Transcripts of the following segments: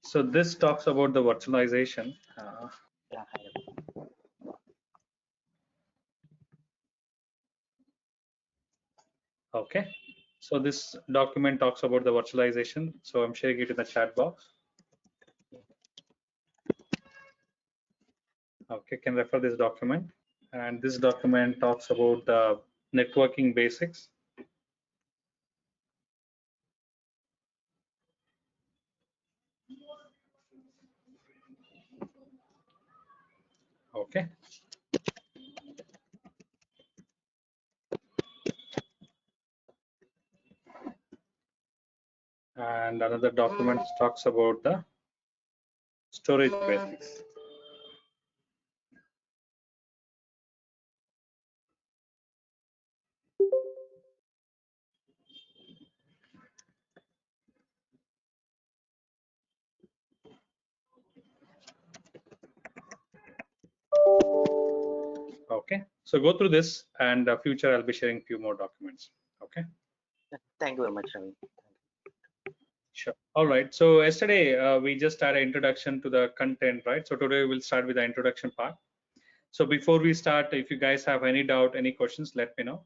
So this talks about the virtualization. Yeah, hi, Ravi. Okay. So this document talks about the virtualization. So I'm sharing it in the chat box. Okay, can refer this document. And this document talks about the networking basics. Okay. And another document talks about the storage basics. Okay, so go through this, and future I'll be sharing few more documents. Okay. Thank you very much, Ravi. Sure. All right. So yesterday we just had an introduction to the content, right? So today we'll start with the introduction part. So before we start, if you guys have any doubt, any questions, let me know.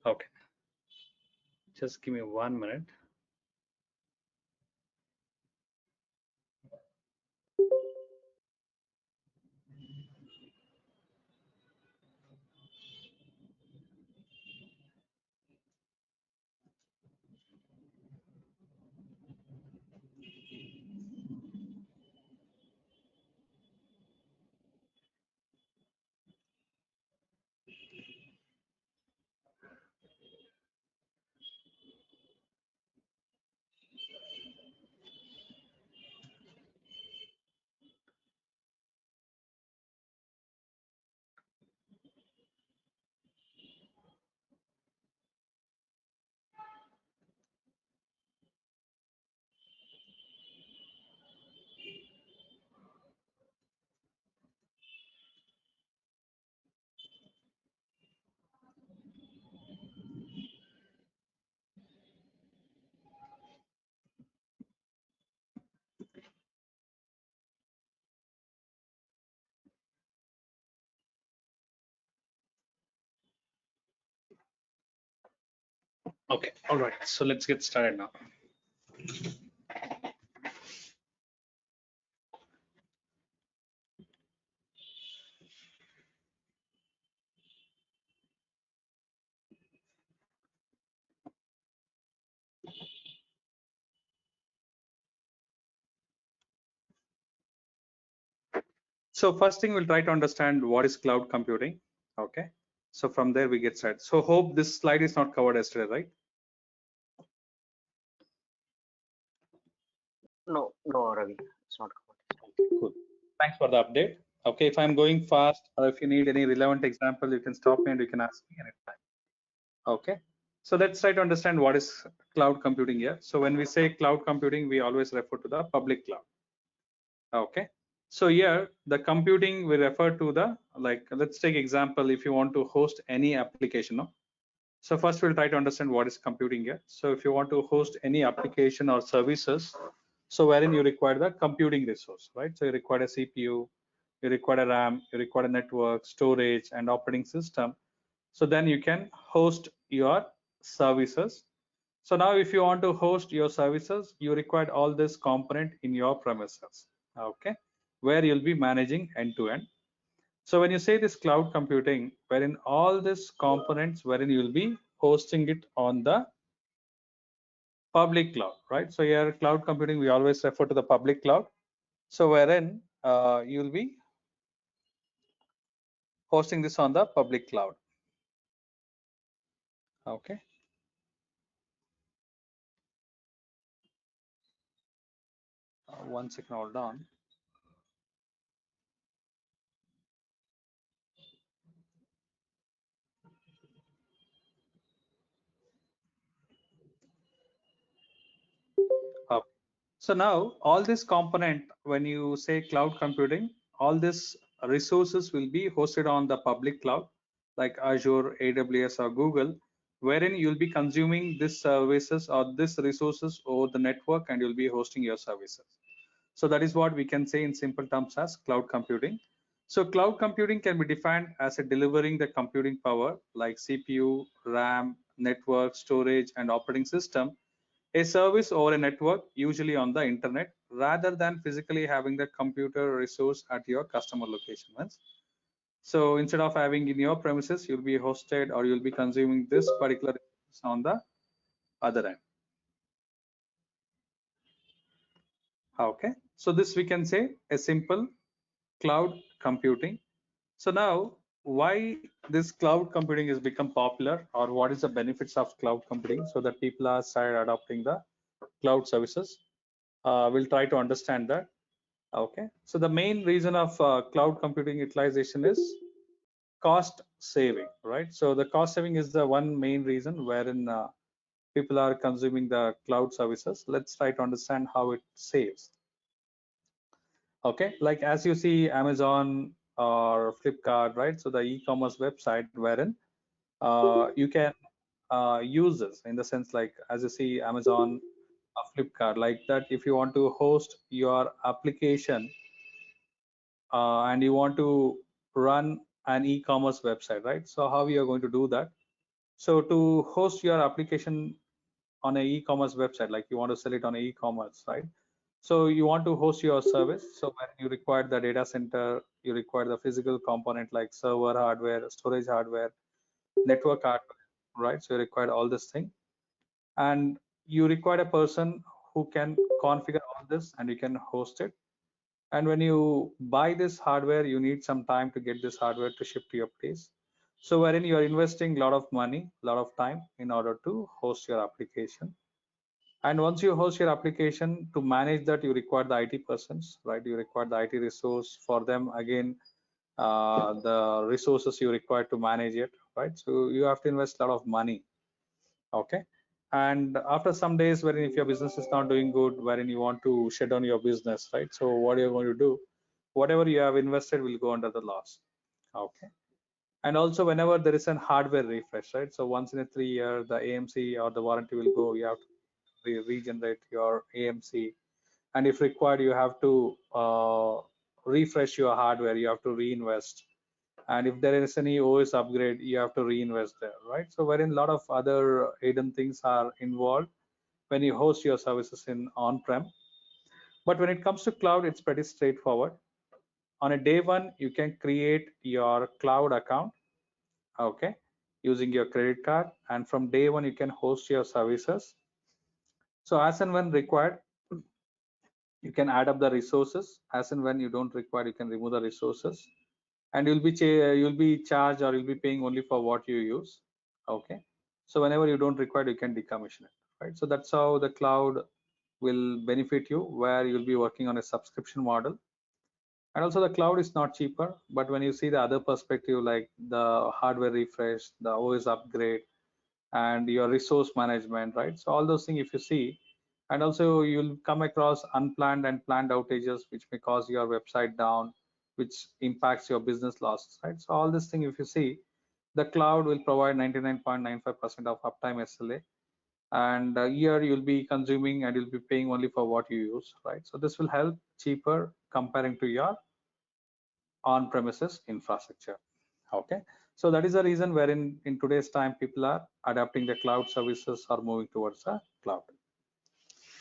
Okay. Just give me 1 minute. Okay. All right. So let's get started now. So first thing, we'll try to understand what is cloud computing. Okay. So from there we get started. So hope this slide is not covered yesterday, right? No, Ravi, it's not covered. Cool. Thanks for the update. Okay, if I'm going fast or if you need any relevant example, you can stop me and you can ask me anytime. Okay. So let's try to understand what is cloud computing here. So when we say cloud computing, we always refer to the public cloud. Okay. So here the computing we refer to the, like, let's take example, if you want to host any application. No? So first we'll try to understand what is computing here. So if you want to host any application or services, so wherein you require the computing resource, right? So you require a CPU, you require a RAM, you require a network, storage, and operating system. So then you can host your services. So now if you want to host your services, you require all this component in your premises, okay, where you'll be managing end to end. So when you say this cloud computing, wherein all these components, wherein you'll be hosting it on the public cloud, right? So here cloud computing, we always refer to the public cloud. So wherein you'll be hosting this on the public cloud. Okay. 1 second, hold on. So now all this component, when you say cloud computing, all these resources will be hosted on the public cloud like Azure, AWS, or Google, wherein you'll be consuming these services or these resources over the network and you'll be hosting your services. So that is what we can say in simple terms as cloud computing. So cloud computing can be defined as a delivering the computing power like CPU, RAM, network, storage, and operating system, a service over a network, usually on the internet, rather than physically having the computer resource at your customer location. So instead of having in your premises, you'll be hosted or you'll be consuming this particular resource on the other end. Okay, so this we can say a simple cloud computing. So now, why this cloud computing has become popular, or what is the benefits of cloud computing, so that people are started adopting the cloud services? We'll try to understand that. Okay, so the main reason of cloud computing utilization is cost saving, right? So the cost saving is the one main reason wherein people are consuming the cloud services. Let's try to understand how it saves. Okay, like as you see Amazon or Flipkart, right? So the e-commerce website wherein you can use this in the sense like as you see Amazon, Flipkart, like that. If you want to host your application and you want to run an e-commerce website, right? So how you are going to do that? So to host your application on an e-commerce website, like you want to sell it on e-commerce, right? So you want to host your service. So when you require the data center, you require the physical component like server hardware, storage hardware, network hardware, right? So you require all this thing, and you require a person who can configure all this, and you can host it. And when you buy this hardware, you need some time to get this hardware to ship to your place. So wherein you are investing a lot of money, a lot of time in order to host your application. And once you host your application, to manage that, you require the IT persons, right? You require the IT resource for them. Again, the resources you require to manage it, right? So you have to invest a lot of money. Okay. And after some days, wherein if your business is not doing good, wherein you want to shut down your business, right? So what you're going to do, whatever you have invested will go under the loss. Okay. And also whenever there is an hardware refresh, right? So once in a 3 year, the AMC or the warranty will go. You have to regenerate your AMC, and if required, you have to refresh your hardware. You have to reinvest, and if there is any OS upgrade, you have to reinvest there, right? So wherein a lot of other hidden things are involved when you host your services in on-prem. But when it comes to cloud, it's pretty straightforward. On a day one, you can create your cloud account, okay, using your credit card, and from day one, you can host your services. So as and when required, you can add up the resources. As and when you don't require, you can remove the resources, and you'll be charged or you'll be paying only for what you use. Okay, so whenever you don't require, you can decommission it, right? So that's how the cloud will benefit you, where you'll be working on a subscription model. And also the cloud is not cheaper, but when you see the other perspective, like the hardware refresh, the OS upgrade, and your resource management, right? So all those things if you see, and also you'll come across unplanned and planned outages which may cause your website down, which impacts your business losses, right? So all this thing if you see, the cloud will provide 99.95% of uptime SLA, and here you'll be consuming and you'll be paying only for what you use, right? So this will help cheaper comparing to your on-premises infrastructure. Okay, so that is the reason wherein in today's time people are adapting the cloud services or moving towards the cloud.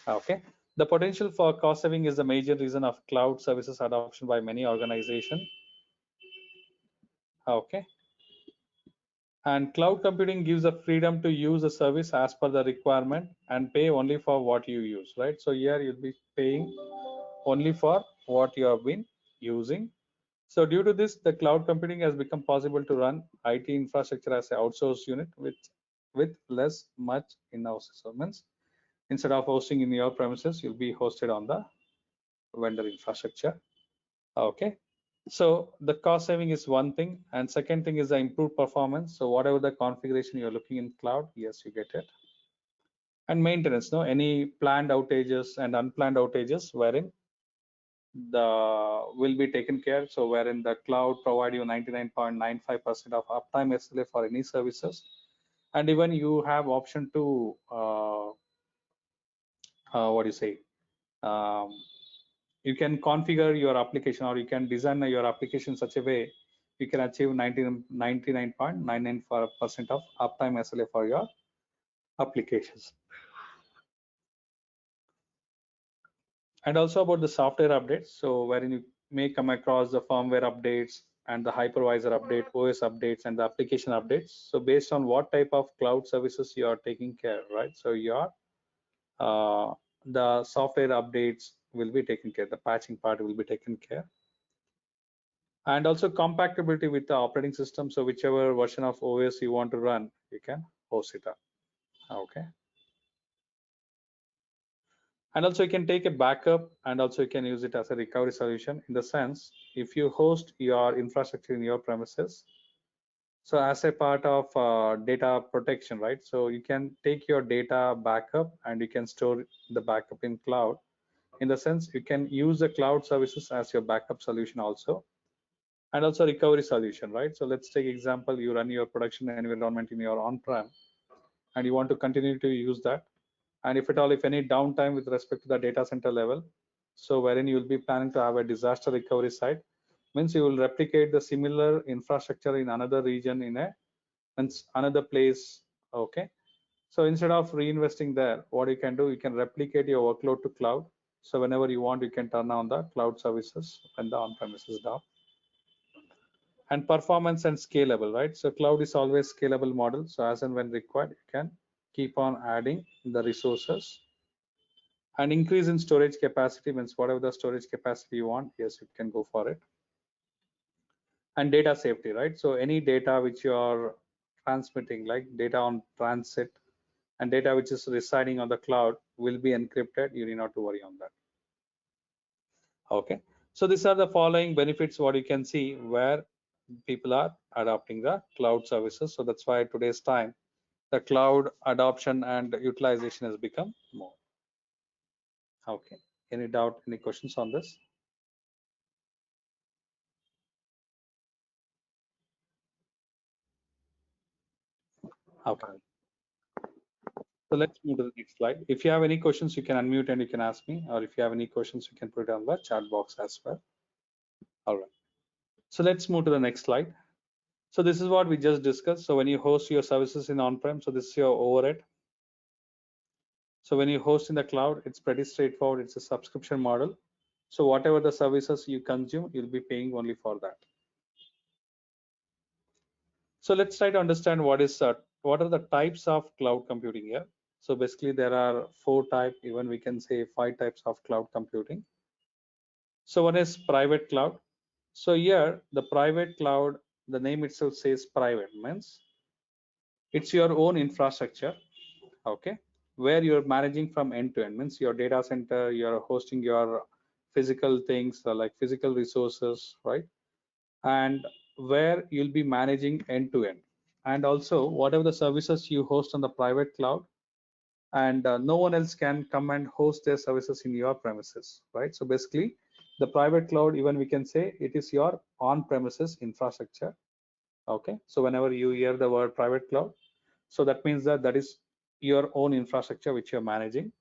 Okay, the potential for cost saving is the major reason of cloud services adoption by many organizations. Okay, and cloud computing gives the freedom to use the service as per the requirement and pay only for what you use, right? So here you'll be paying only for what you have been using. So due to this, the cloud computing has become possible to run IT infrastructure as an outsourced unit with less much in-house. So means instead of hosting in your premises, you'll be hosted on the vendor infrastructure. Okay. So the cost saving is one thing, and second thing is the improved performance. So whatever the configuration you're looking in cloud, yes, you get it. And maintenance, no, any planned outages and unplanned outages wherein the will be taken care. So wherein the cloud provide you 99.95% of uptime SLA for any services, and even you have option to what do you say? Um, you can configure your application, or you can design your application such a way you can achieve 99.99% of uptime SLA for your applications. And also about the software updates, so wherein you may come across the firmware updates and the hypervisor update, OS updates, and the application updates. So based on what type of cloud services you are taking care, right? So your the software updates will be taken care, the patching part will be taken care. And also compatibility with the operating system, so whichever version of OS you want to run, you can host it up. Okay. And also you can take a backup, and also you can use it as a recovery solution, in the sense if you host your infrastructure in your premises, so as a part of data protection, right? So you can take your data backup and you can store the backup in cloud. In the sense you can use the cloud services as your backup solution also, and also recovery solution, right? So let's take example, you run your production environment in your on-prem and you want to continue to use that. And if at all, if any downtime with respect to the data center level, so wherein you will be planning to have a disaster recovery site, means you will replicate the similar infrastructure in another region, in a means another place. Okay, so instead of reinvesting there, what you can do, you can replicate your workload to cloud. So whenever you want, you can turn on the cloud services when the on-premise is down. And performance and scalable, right? So cloud is always scalable model, so as and when required you can keep on adding the resources. And increase in storage capacity, means whatever the storage capacity you want, yes, you can go for it. And data safety, right? So any data which you are transmitting, like data on transit and data which is residing on the cloud, will be encrypted. You need not to worry on that. Okay, so these are the following benefits what you can see where people are adopting the cloud services. So that's why today's time the cloud adoption and utilization has become more. Okay, any doubt, any questions on this? Okay, so let's move to the next slide. If you have any questions, you can unmute and you can ask me, or if you have any questions, you can put it on the chat box as well. All right, so let's move to the next slide. So this is what we just discussed. So when you host your services in on-prem, so this is your overhead. So when you host in the cloud, it's pretty straightforward. It's a subscription model. So whatever the services you consume, you'll be paying only for that. So let's try to understand what are the types of cloud computing here. So basically there are 4 types, even we can say 5 types of cloud computing. So one is private cloud. So here the private cloud, the name itself says private, means it's your own infrastructure. Okay, where you're managing from end to end, means your data center, you're hosting your physical things, like physical resources, right? And where you'll be managing end to end, and also whatever the services you host on the private cloud, and no one else can come and host their services in your premises, right? So basically the private cloud, even we can say it is your on premises infrastructure. Okay, so whenever you hear the word private cloud, so that means that that is your own infrastructure which you're managing.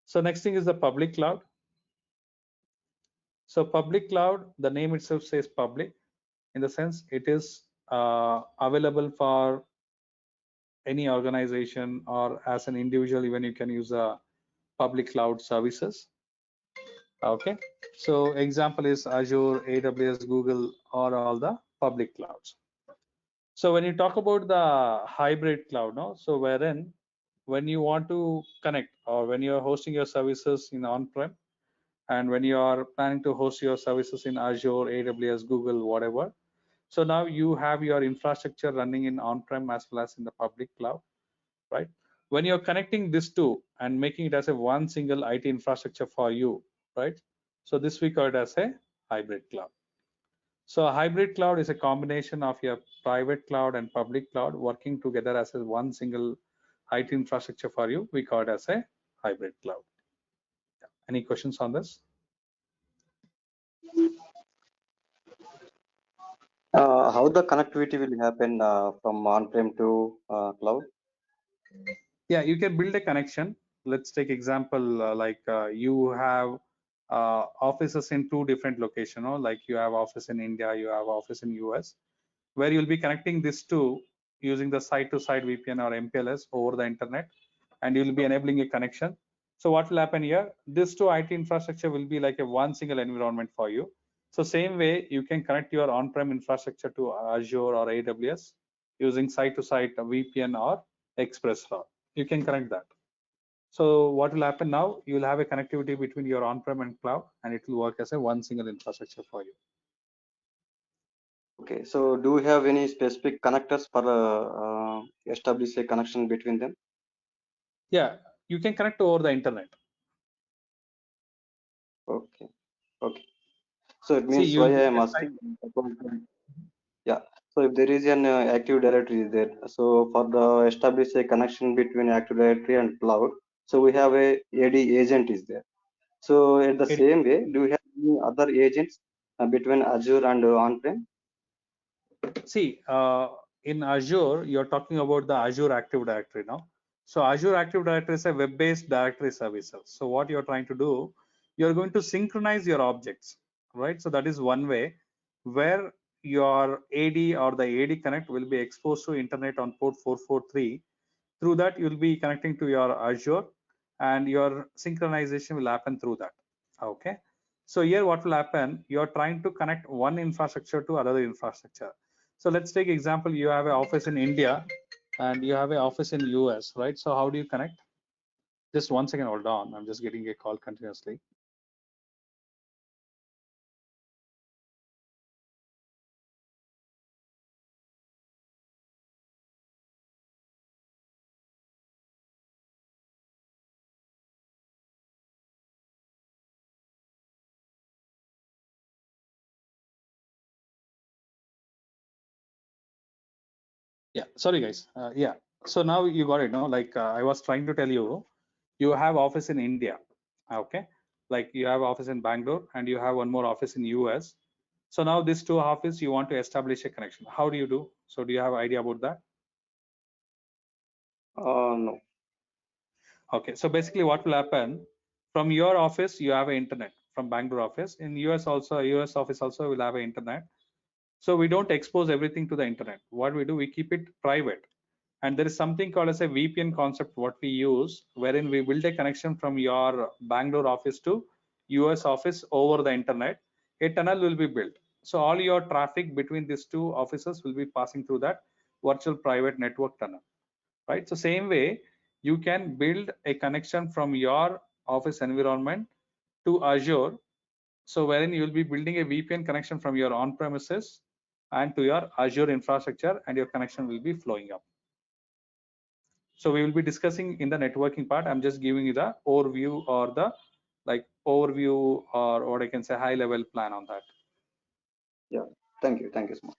So next thing is the public cloud. So public cloud, the name itself says public, in the sense it is available for any organization or as an individual, even you can use a public cloud services. Okay, so example is Azure, AWS, Google, or all the public clouds. So when you talk about the hybrid cloud, no, so wherein when you want to connect, or when you're hosting your services in on-prem, and when you are planning to host your services in Azure, AWS, Google, whatever, so now you have your infrastructure running in on-prem as well as in the public cloud, right? When you're connecting these two and making it as a one single IT infrastructure for you, right? So this we call it as a hybrid cloud. So a hybrid cloud is a combination of your private cloud and public cloud working together as a one single IT infrastructure for you, we call it as a hybrid cloud. Any questions on this? How the connectivity will happen from on-prem to cloud? Yeah, you can build a connection. Let's take example you have offices in two different locations, like you have office in India, you have office in US, where you'll be connecting this to using the site-to-site VPN or MPLS over the internet, and you'll be enabling a connection. So what will happen here? This two IT infrastructure will be like a one single environment for you. So same way, you can connect your on-prem infrastructure to Azure or AWS using site-to-site VPN or Express route. You can connect that. So what will happen now? You will have a connectivity between your on-prem and cloud, and it will work as a one single infrastructure for you. Okay, so do we have any specific connectors for establish a connection between them? Yeah, you can connect over the internet. Okay, okay. So it See, means you why will I build am a site. asking. Yeah. So if there is an Active Directory is there, so for the establish a connection between Active Directory and cloud, so we have a AD agent is there. So in the same way, do we have any other agents between Azure and on-prem? See, in Azure, you're talking about the Azure Active Directory now. So Azure Active Directory is a web-based directory services. So what you're trying to do, you're going to synchronize your objects, right? So that is one way where your AD or the AD connect will be exposed to internet on port 443. Through that, you'll be connecting to your Azure, and your synchronization will happen through that. Okay. So here what will happen, you're trying to connect one infrastructure to another infrastructure. So let's take example, you have an office in India and you have an office in US, right? So how do you connect? Just 1 second, hold on. I'm just getting a call continuously. Yeah, sorry guys. Yeah, so now you got it, no? Like I was trying to tell you, you have office in India, okay? Like you have office in Bangalore and you have one more office in US. So now these two offices, you want to establish a connection. How do you do? So do you have idea about that? No. Okay, so basically what will happen, from your office, you have an internet from Bangalore office. In US also, US office also will have an internet. So we don't expose everything to the internet. What we do, we keep it private. And there is something called as a VPN concept, what we use, wherein we build a connection from your Bangalore office to US office over the internet. A tunnel will be built. So all your traffic between these two offices will be passing through that virtual private network tunnel, right? So same way, you can build a connection from your office environment to Azure. So wherein you will be building a VPN connection from your on-premises and to your Azure infrastructure, and your connection will be flowing up. So we will be discussing in the networking part. I'm just giving you the overview or the overview, or what I can say high level plan on that. Yeah. Thank you. Thank you so much.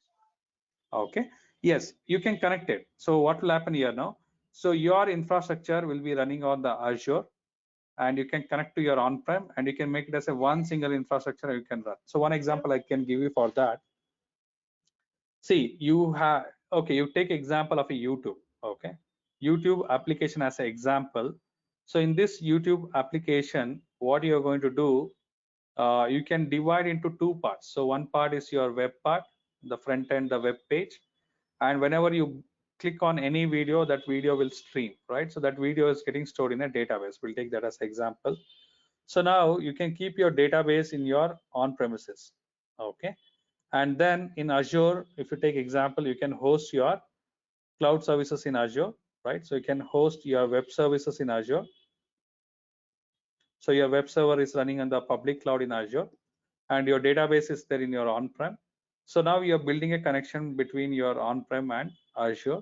Okay. Yes, you can connect it. So what will happen here now? So your infrastructure will be running on the Azure, and you can connect to your on-prem, and you can make it as a one single infrastructure you can run. So one example I can give you for that. See, you have, okay, you take example of a YouTube, okay? YouTube application as an example. So in this YouTube application, what you're going to do, you can divide into two parts. So one part is your web part, the front end, the web page. And whenever you click on any video, that video will stream, right? So that video is getting stored in a database. We'll take that as example. So now you can keep your database in your on-premises, okay? And then in Azure, if you take example, you can host your cloud services in Azure, right? So you can host your web services in Azure. So your web server is running on the public cloud in Azure, and your database is there in your on-prem. So now you're building a connection between your on-prem and Azure.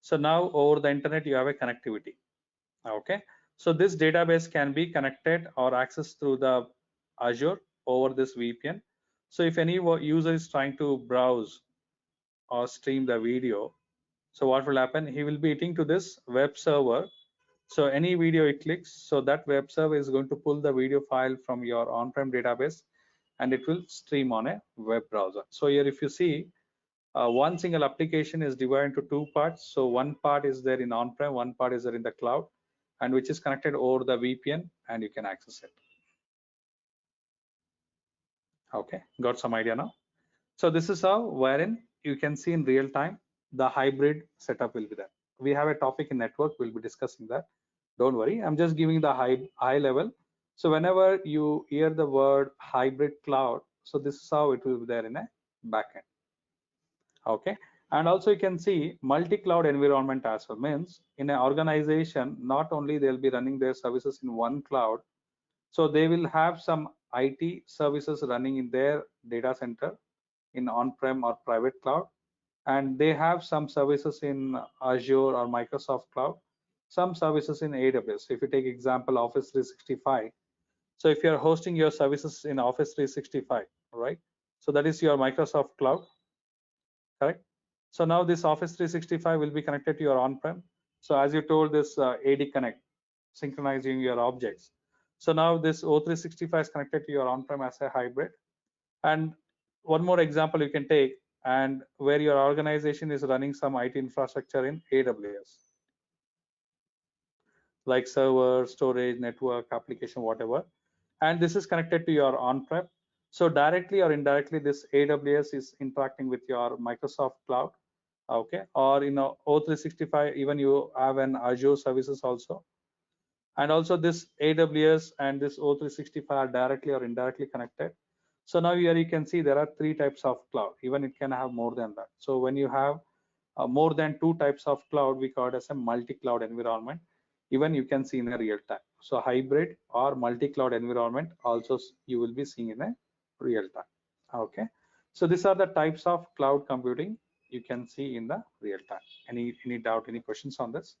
So now over the internet, you have a connectivity, okay? So this database can be connected or accessed through the Azure over this VPN. So if any user is trying to browse or stream the video, So what will happen? He will be hitting to this web server. So any video he clicks, so that web server is going to pull the video file from your on-prem database, and it will stream on a web browser. So here, if you see, one single application is divided into two parts. So one part is there in on-prem, one part is there in the cloud, and which is connected over the VPN, and you can access it. Okay, got some idea now? So this is how, wherein you can see in real time the hybrid setup will be there. We have a topic in network, we'll be discussing that. Don't worry, I'm just giving the high level. So whenever you hear the word hybrid cloud, so this is how it will be there in a backend. Okay, and also you can see multi-cloud environment as well. Means in an organization, not only they'll be running their services in one cloud, so they will have some IT services running in their data center in on-prem or private cloud, and they have some services in Azure or Microsoft Cloud, some services in AWS. If you take example Office 365, so if you're hosting your services in Office 365, right, so that is your Microsoft Cloud, correct? So now this Office 365 will be connected to your on-prem. So as you told, this AD Connect, synchronizing your objects. So now this O365 is connected to your on-prem as a hybrid. And one more example you can take, and where your organization is running some IT infrastructure in AWS, like server, storage, network, application, whatever, and this is connected to your on-prem. So directly or indirectly, this AWS is interacting with your Microsoft Cloud, okay, or O365, even you have an Azure services also, and also this AWS and this O365 are directly or indirectly connected. So now here you can see there are three types of cloud. Even it can have more than that. So when you have more than two types of cloud, we call it as a multi-cloud environment. Even you can see in a real time. So hybrid or multi-cloud environment also you will be seeing in a real time. Okay. So these are the types of cloud computing you can see in the real time. Any doubt, any questions on this?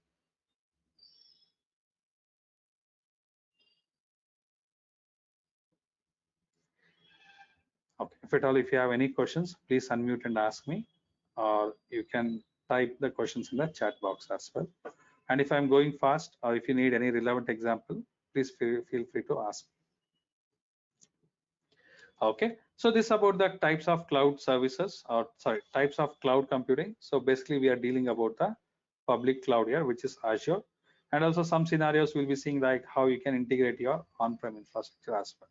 Okay, if at all, if you have any questions, please unmute and ask me, or you can type the questions in the chat box as well. And if I'm going fast, or if you need any relevant example, please feel free to ask. Okay, so this is about the types of cloud services, or sorry, types of cloud computing. So basically we are dealing about the public cloud here, which is Azure. And also some scenarios we'll be seeing like how you can integrate your on-prem infrastructure as well.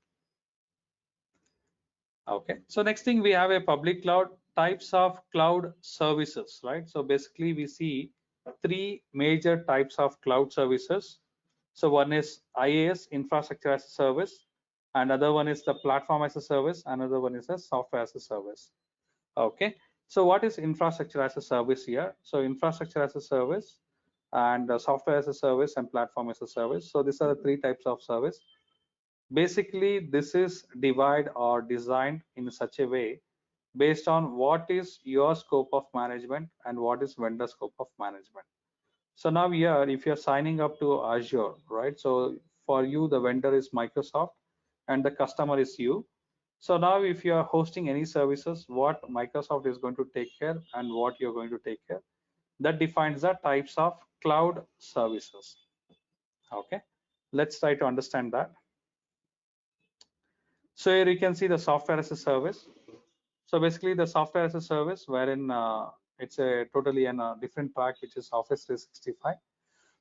Okay, so next thing we have a public cloud, types of cloud services, right? So basically we see three major types of cloud services. So one is IaaS, infrastructure as a service, another one is the platform as a service, another one is a software as a service. Okay, so what is infrastructure as a service here? So infrastructure as a service and software as a service and platform as a service. So these are the three types of service. Basically, this is divided or designed in such a way based on what is your scope of management and what is vendor scope of management. So now here, if you're signing up to Azure, right? So for you, the vendor is Microsoft and the customer is you. So now if you are hosting any services, what Microsoft is going to take care and what you're going to take care, that defines the types of cloud services. Okay, let's try to understand that. So here you can see the software as a service. So basically the software as a service, wherein it's a totally a different track, which is Office 365.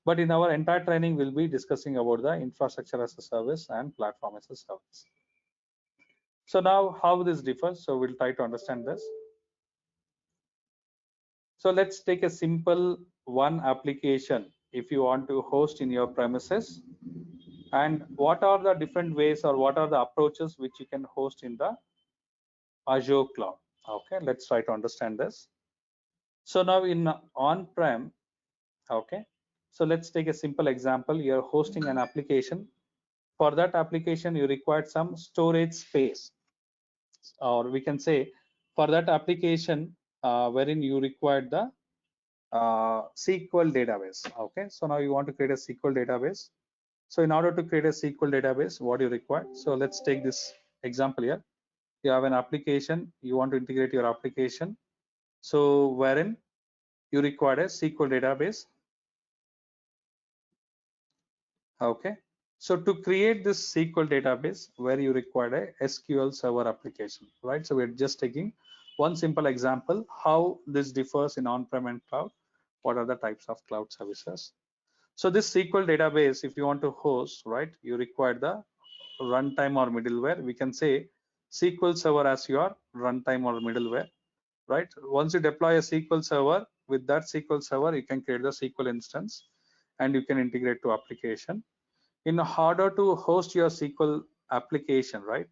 But in our entire training, we'll be discussing about the infrastructure as a service and platform as a service. So now how this differs, so we'll try to understand this. So let's take a simple one application if you want to host in your premises, and what are the different ways or what are the approaches which you can host in the Azure cloud. Okay, let's try to understand this. So now in on-prem, okay, so let's take a simple example. You're hosting an application. For that application, you require some storage space, or we can say for that application wherein you require the SQL database. Okay, so now you want to create a SQL database. So in order to create a SQL database, what you require? So let's take this example here. You have an application, you want to integrate your application. So wherein you require a SQL database. Okay, so to create this SQL database where you require a SQL Server application, right? So we're just taking one simple example how this differs in on-prem and cloud. What are the types of cloud services? So this SQL database, if you want to host, right, you require the runtime or middleware. We can say SQL Server as your runtime or middleware, right? Once you deploy a SQL Server, with that SQL Server, you can create the SQL instance and you can integrate to application. In order to host your SQL application, right,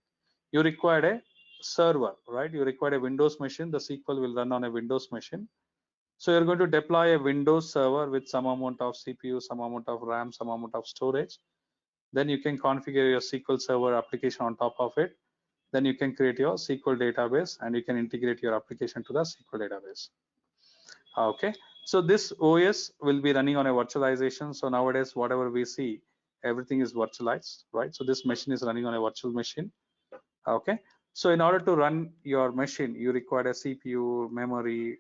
you require a server, right? You require a Windows machine. The SQL will run on a Windows machine. So you're going to deploy a Windows server with some amount of CPU, some amount of RAM, some amount of storage. Then you can configure your SQL Server application on top of it. Then you can create your SQL database and you can integrate your application to the SQL database. Okay, so this OS will be running on a virtualization. So nowadays, whatever we see, everything is virtualized, right? So this machine is running on a virtual machine. Okay, so in order to run your machine, you require a CPU, memory,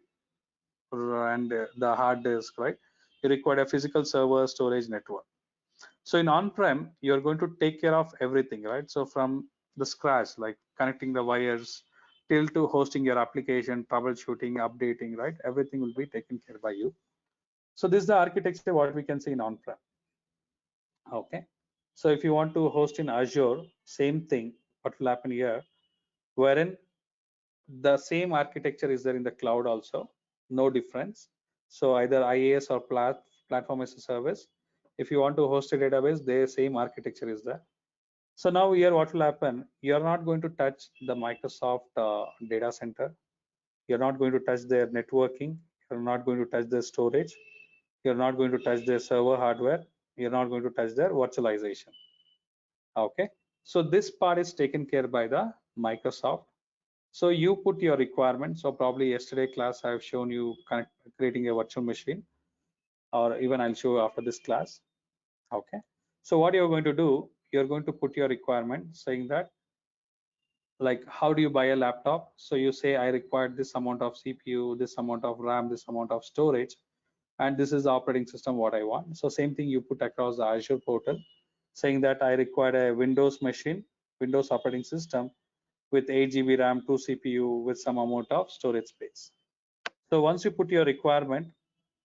and the hard disk, right? You require a physical server, storage, network. So in on-prem, you're going to take care of everything, right? So from the scratch, like connecting the wires till to hosting your application, troubleshooting, updating, right? Everything will be taken care by you. So this is the architecture what we can see in on-prem. Okay. So if you want to host in Azure, same thing. What will happen here? Wherein the same architecture is there in the cloud also, no difference. So either IaaS or platform as a service. If you want to host a database, the same architecture is there. So now here what will happen? You're not going to touch the Microsoft data center. You're not going to touch their networking. You're not going to touch their storage. You're not going to touch their server hardware. You're not going to touch their virtualization. Okay. So this part is taken care by the Microsoft. So you put your requirement. So probably yesterday class I have shown you creating a virtual machine, or even I'll show you after this class. Okay. So what you're going to do, you're going to put your requirement saying that, like, how do you buy a laptop? So you say I require this amount of CPU, this amount of RAM, this amount of storage, and this is the operating system what I want. So same thing you put across the Azure portal, saying that I require a Windows machine, Windows operating system with 8 GB RAM, 2 CPU with some amount of storage space. So once you put your requirement,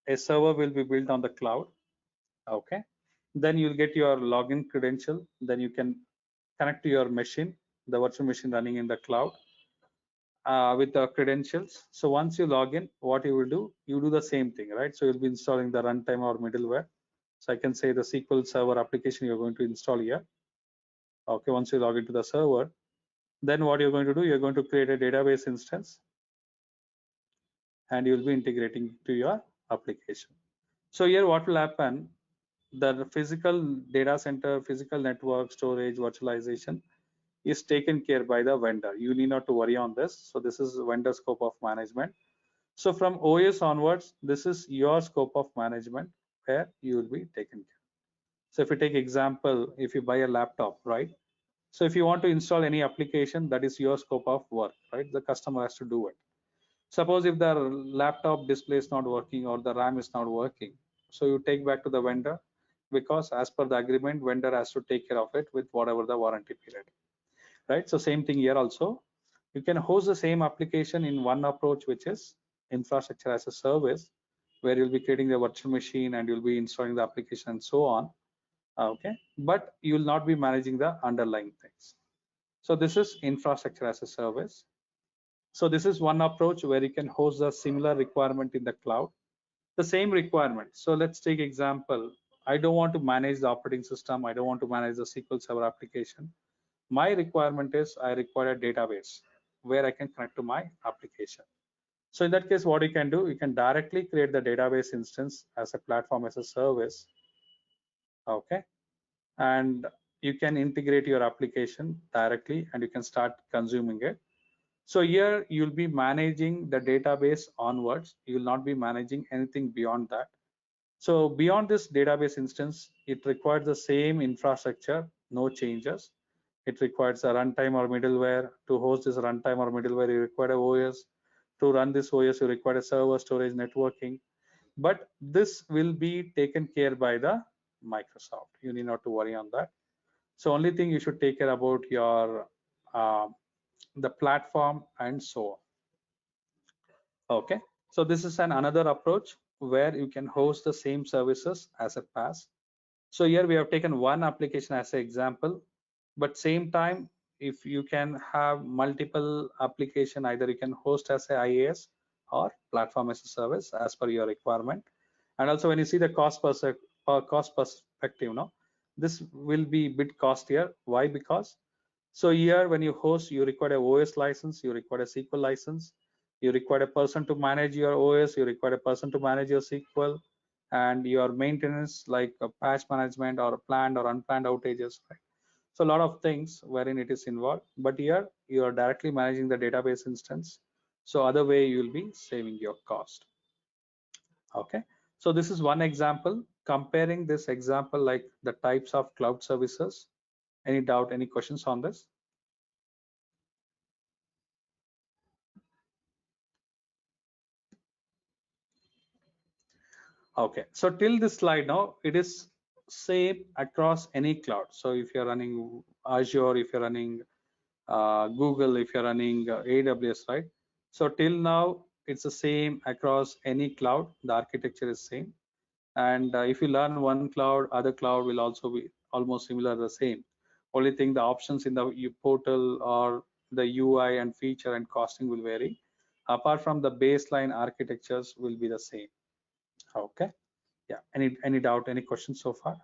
a server will be built on the cloud. Okay, then you'll get your login credential. Then you can connect to your machine, the virtual machine running in the cloud with the credentials. So once you log in, what you will do, you do the same thing, right? So you'll be installing the runtime or middleware. So I can say the SQL Server application you're going to install here. Okay, once you log into the server, then what you're going to do, you're going to create a database instance and you'll be integrating to your application. So here what will happen, the physical data center, physical network, storage, virtualization is taken care by the vendor. You need not to worry on this. So this is vendor scope of management. So from OS onwards, this is your scope of management where you will be taken care. So if you take example, if you buy a laptop, right? So if you want to install any application, that is your scope of work, right? The customer has to do it. Suppose if the laptop display is not working or the RAM is not working, so you take back to the vendor, because as per the agreement, vendor has to take care of it with whatever the warranty period, right? So same thing here also. You can host the same application in one approach, which is infrastructure as a service, where you'll be creating a virtual machine and you'll be installing the application and so on. Okay, but you will not be managing the underlying things. So this is infrastructure as a service. So this is one approach where you can host a similar requirement in the cloud, the same requirement. So let's take example. I don't want to manage the operating system. I don't want to manage the SQL Server application. My requirement is I require a database where I can connect to my application. So in that case, what you can do, you can directly create the database instance as a platform as a service. Okay, and you can integrate your application directly and you can start consuming it. So here you'll be managing the database onwards. You will not be managing anything beyond that. So beyond this database instance, it requires the same infrastructure, no changes. It requires a runtime or middleware. To host this runtime or middleware, you require a OS. To run this OS, you require a server, storage, networking. but this will be taken care by the Microsoft. You need not to worry on that. So only thing you should take care about your the platform and so on. Okay, so this is another approach where you can host the same services as a PaaS. So here we have taken one application as an example, but same time, if you can have multiple application, either you can host as a IaaS or platform as a service as per your requirement. And also when you see the cost perspective, no, this will be bit costlier. Why? Because so here when you host, you require a OS license, you require a SQL license, you require a person to manage your OS, you require a person to manage your SQL, and your maintenance like patch management or planned or unplanned outages, right? So a lot of things wherein it is involved, but here you are directly managing the database instance. So other way you will be saving your cost. Okay, so this is one example. Comparing this example like the types of cloud services. Any doubt, any questions on this? Okay, so till this slide now, it is same across any cloud. So if you're running Azure, if you're running Google, if you're running AWS, right? So till now, it's the same across any cloud. The architecture is same. And if you learn one cloud, other cloud will also be almost similar, the same. Only thing, the options in the portal or the UI and feature and costing will vary. Apart from the baseline architectures will be the same. Okay. Yeah, any doubt, any questions so far?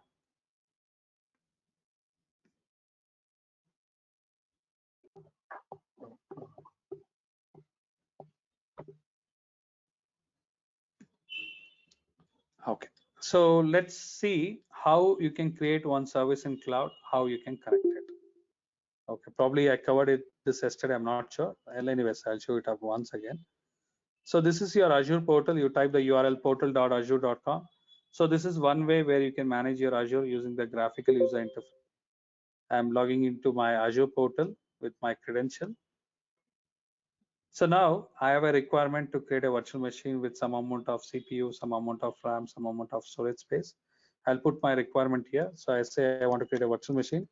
Okay, so let's see how you can create one service in cloud, how you can connect it. Okay, probably I covered it this yesterday, I'm not sure. Well, anyways, I'll show it up once again. So this is your Azure portal. You type the URL portal.azure.com. So this is one way where you can manage your Azure using the graphical user interface. I'm logging into my Azure portal with my credential. So now I have a requirement to create a virtual machine with some amount of CPU, some amount of RAM, some amount of storage space. I'll put my requirement here. So I say I want to create a virtual machine.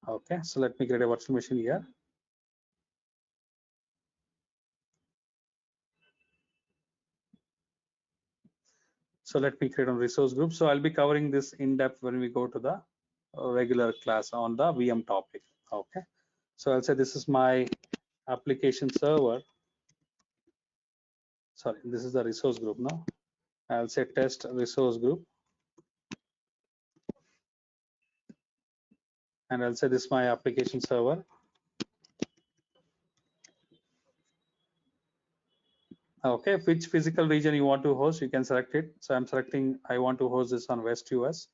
Okay, so let me create a virtual machine here. So let me create a resource group. So I'll be covering this in depth when we go to the regular class on the VM topic. Okay, so I'll say this is my application server. Sorry, this is the resource group now. I'll say test resource group. And I'll say this is my application server. Okay, which physical region you want to host, you can select it. So I'm selecting, I want to host this on West US.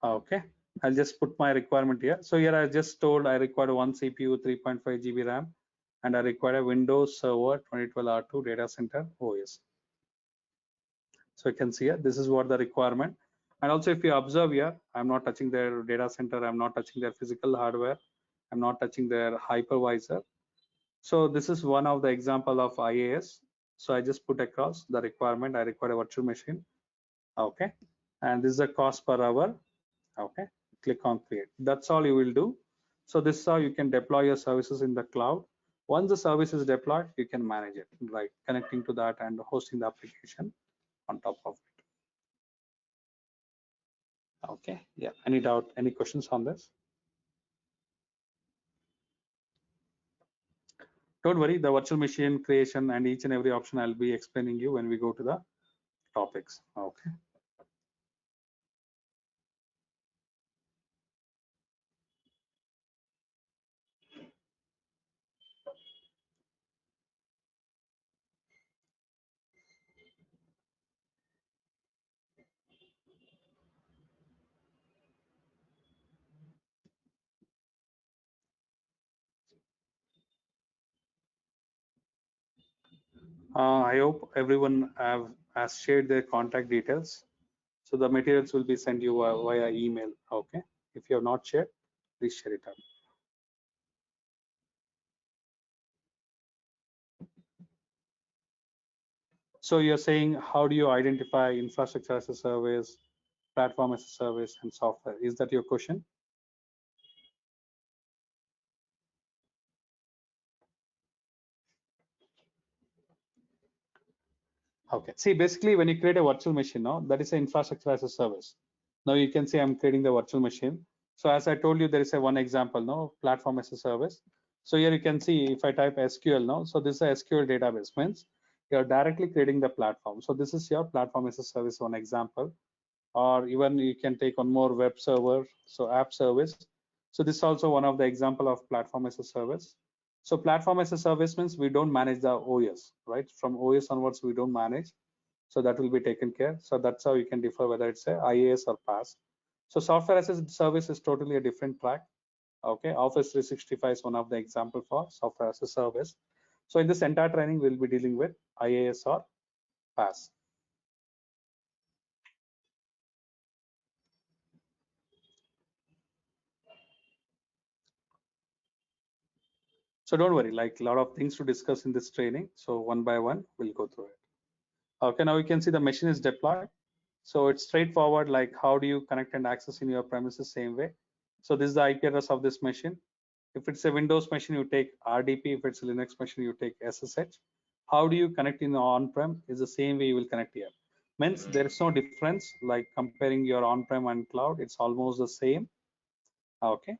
Okay, I'll just put my requirement here. So here I just told I require one CPU, 3.5 GB RAM, and I require a Windows Server 2012 R2 data center OS. So you can see here, this is what the requirement. And also if you observe here, I'm not touching their data center, I'm not touching their physical hardware, I'm not touching their hypervisor. So this is one of the example of IaaS. So I just put across the requirement, I require a virtual machine. Okay, and this is the cost per hour. Okay, click on create. That's all you will do. So this is how you can deploy your services in the cloud. Once the service is deployed, you can manage it, right? Connecting to that and hosting the application on top of it. Okay, yeah, any doubt, any questions on this? Don't worry, the virtual machine creation and each and every option I'll be explaining you when we go to the topics. Okay. I hope everyone has shared their contact details. So the materials will be sent you via email. Okay. If you have not shared, please share it out. So you're saying, how do you identify infrastructure as a service, platform as a service, and software? Is that your question? Okay. See, basically, when you create a virtual machine, now that is an infrastructure as a service. Now you can see I'm creating the virtual machine. So as I told you, there is a one example, no, platform as a service. So here you can see if I type SQL now, so this is a SQL database, means you're directly creating the platform. So this is your platform as a service, one example. Or even you can take one more web server, so app service. So this is also one of the example of platform as a service. So platform as a service means we don't manage the OS, right? From OS onwards, we don't manage. So that will be taken care. So that's how you can differ whether it's a IaaS or PaaS. So software as a service is totally a different track. Okay, Office 365 is one of the example for software as a service. So in this entire training, we'll be dealing with IaaS or PaaS. So don't worry, like a lot of things to discuss in this training. So one by one, we'll go through it. Okay, now we can see the machine is deployed. So it's straightforward, like how do you connect and access in your premises same way. So this is the IP address of this machine. If it's a Windows machine, you take RDP. If it's a Linux machine, you take SSH. How do you connect in on-prem is the same way you will connect here. Means there is no difference, like comparing your on-prem and cloud, it's almost the same. Okay.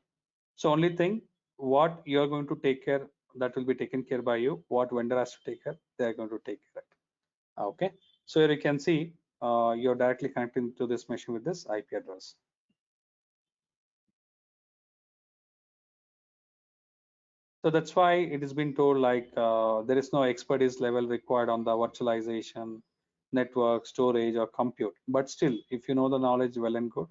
So only thing, what you're going to take care, that will be taken care by you. What vendor has to take care, they are going to take care of it. Okay. So here you can see you're directly connecting to this machine with this IP address. So that's why it has been told like there is no expertise level required on the virtualization, network, storage, or compute. But still, if you know the knowledge, well and good.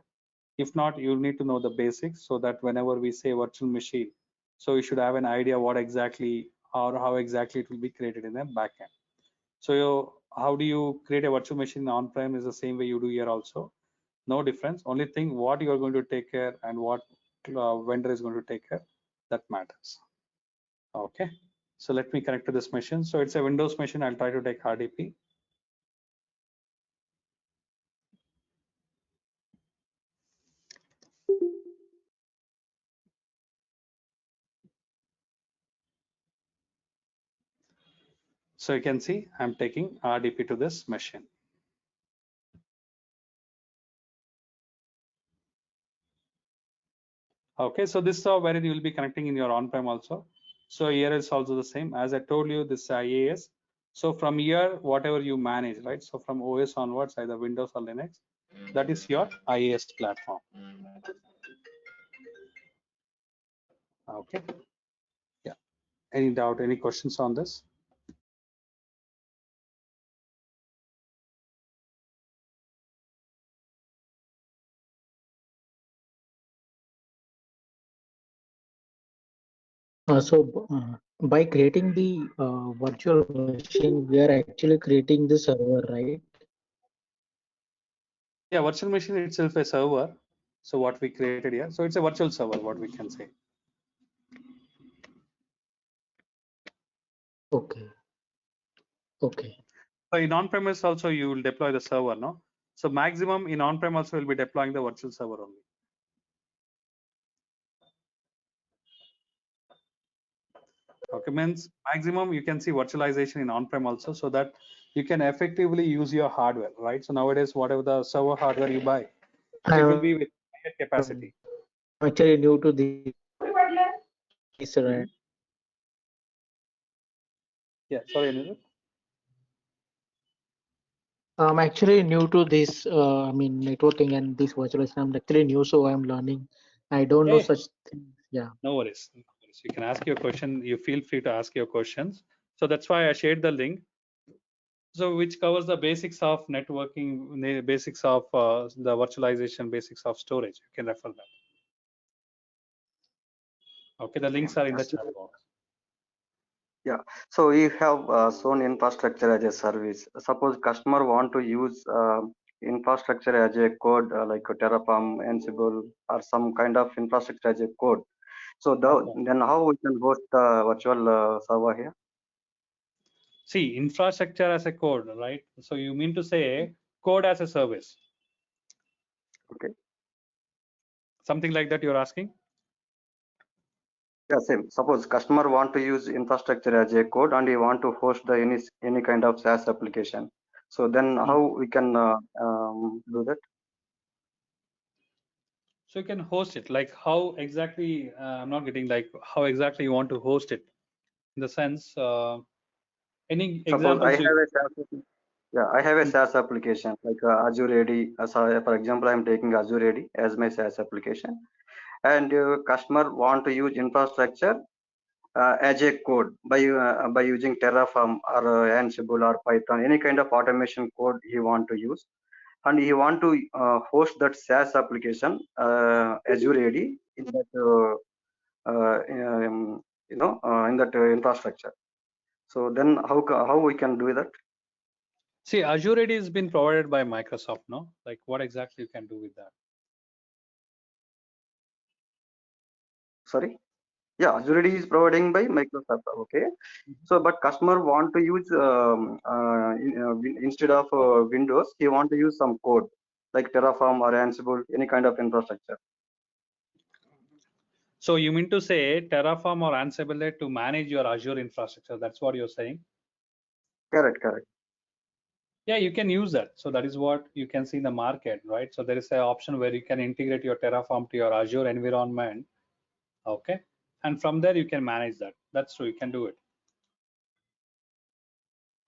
If not, you need to know the basics so that whenever we say virtual machine, so you should have an idea what exactly or how exactly it will be created in the backend. So how do you create a virtual machine on-prem is the same way you do here also. No difference. Only thing what you are going to take care and what vendor is going to take care, that matters. Okay, so let me connect to this machine. So it's a Windows machine. I'll try to take RDP. So you can see I'm taking RDP to this machine. Okay, so this is where you will be connecting in your on-prem also. So here is also the same. As I told you, this IaaS. So from here, whatever you manage, right? So from OS onwards, either Windows or Linux, that is your IaaS platform. Okay. Yeah. Any doubt? Any questions on this? By creating the virtual machine, we are actually creating the server, right? Yeah, virtual machine itself a server. So what we created here, so it's a virtual server, what we can say. Okay. Okay. So in on-premise also you will deploy the server, no? So maximum in on-prem also will be deploying the virtual server only. Okay, means maximum you can see virtualization in on-prem also, so that you can effectively use your hardware, right? So nowadays, whatever the server hardware you buy, so it will be with higher capacity. I'm actually new to this. Yeah, sorry, Anirudh. I'm actually new to this. I mean, networking and this virtualization. I'm actually new, so I'm learning. I don't know such things. Yeah. No worries. No worries. You can ask your question. You feel free to ask your questions. So that's why I shared the link. So which covers the basics of networking, the basics of the virtualization, basics of storage. You can refer that. Okay, the links are in the chat box. So we have shown infrastructure as a service. Suppose customer want to use infrastructure as a code like Terraform, Ansible, or some kind of infrastructure as a code. So Okay. then how we can host the virtual server here? See, infrastructure as a code, right? So you mean to say code as a service? Okay. Something like that you're asking? Yeah, same. Suppose customer want to use infrastructure as a code and he want to host the any kind of SaaS application. So then how we can do that? So you can host it. Like how exactly? I'm not getting like how exactly you want to host it. In the sense, any Suppose I examples? have a SaaS, yeah, I have a SaaS application like Azure AD. So for example, I'm taking Azure AD as my SaaS application, and customer want to use infrastructure as a code by using Terraform or Ansible or Python, any kind of automation code he want to use, and he want to host that SaaS application Azure AD in that in that infrastructure. So then how we can do that? See, Azure AD has been provided by Microsoft, no? Like what exactly you can do with that? Sorry. Yeah, Azure AD is providing by Microsoft. Okay. So, but customer want to use instead of Windows, he want to use some code like Terraform or Ansible, any kind of infrastructure. So you mean to say Terraform or Ansible to manage your Azure infrastructure? That's what you're saying? Correct, correct. Yeah, you can use that. So that is what you can see in the market, right? So there is an option where you can integrate your Terraform to your Azure environment. Okay. And from there you can manage that. That's true. You can do it.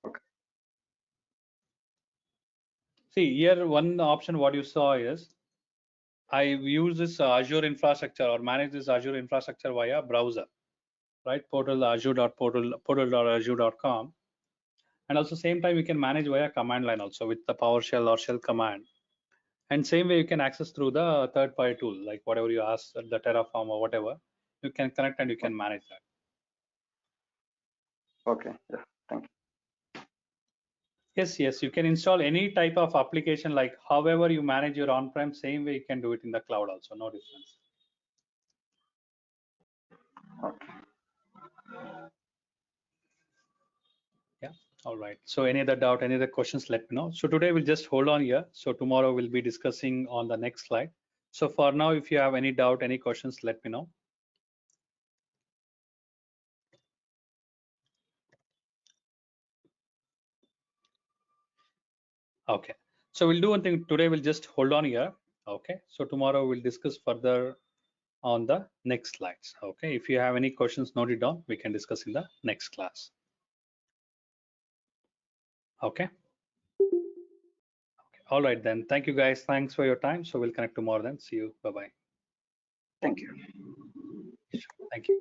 Okay. See here, one option what you saw is I use this Azure infrastructure or manage this Azure infrastructure via browser, right? Portal portal.azure.com. And also same time you can manage via command line also with the PowerShell or shell command. And same way you can access through the third-party tool, like whatever you ask, the Terraform or whatever, you can connect and you can manage that. Okay. Yeah. Thank you. Yes, yes, you can install any type of application, like however you manage your on-prem, same way you can do it in the cloud also, no difference. Okay. Yeah, all right. So any other doubt, any other questions, let me know. So today we'll just hold on here. So tomorrow we'll be discussing on the next slide. So for now, if you have any doubt, any questions, let me know. Okay, so we'll do one thing today. We'll just hold on here. Okay, so tomorrow we'll discuss further on the next slides. Okay, if you have any questions, note it down. We can discuss in the next class. Okay. All right then. Thank you guys. Thanks for your time. So we'll connect tomorrow then. See you. Bye bye. Thank you. Thank you.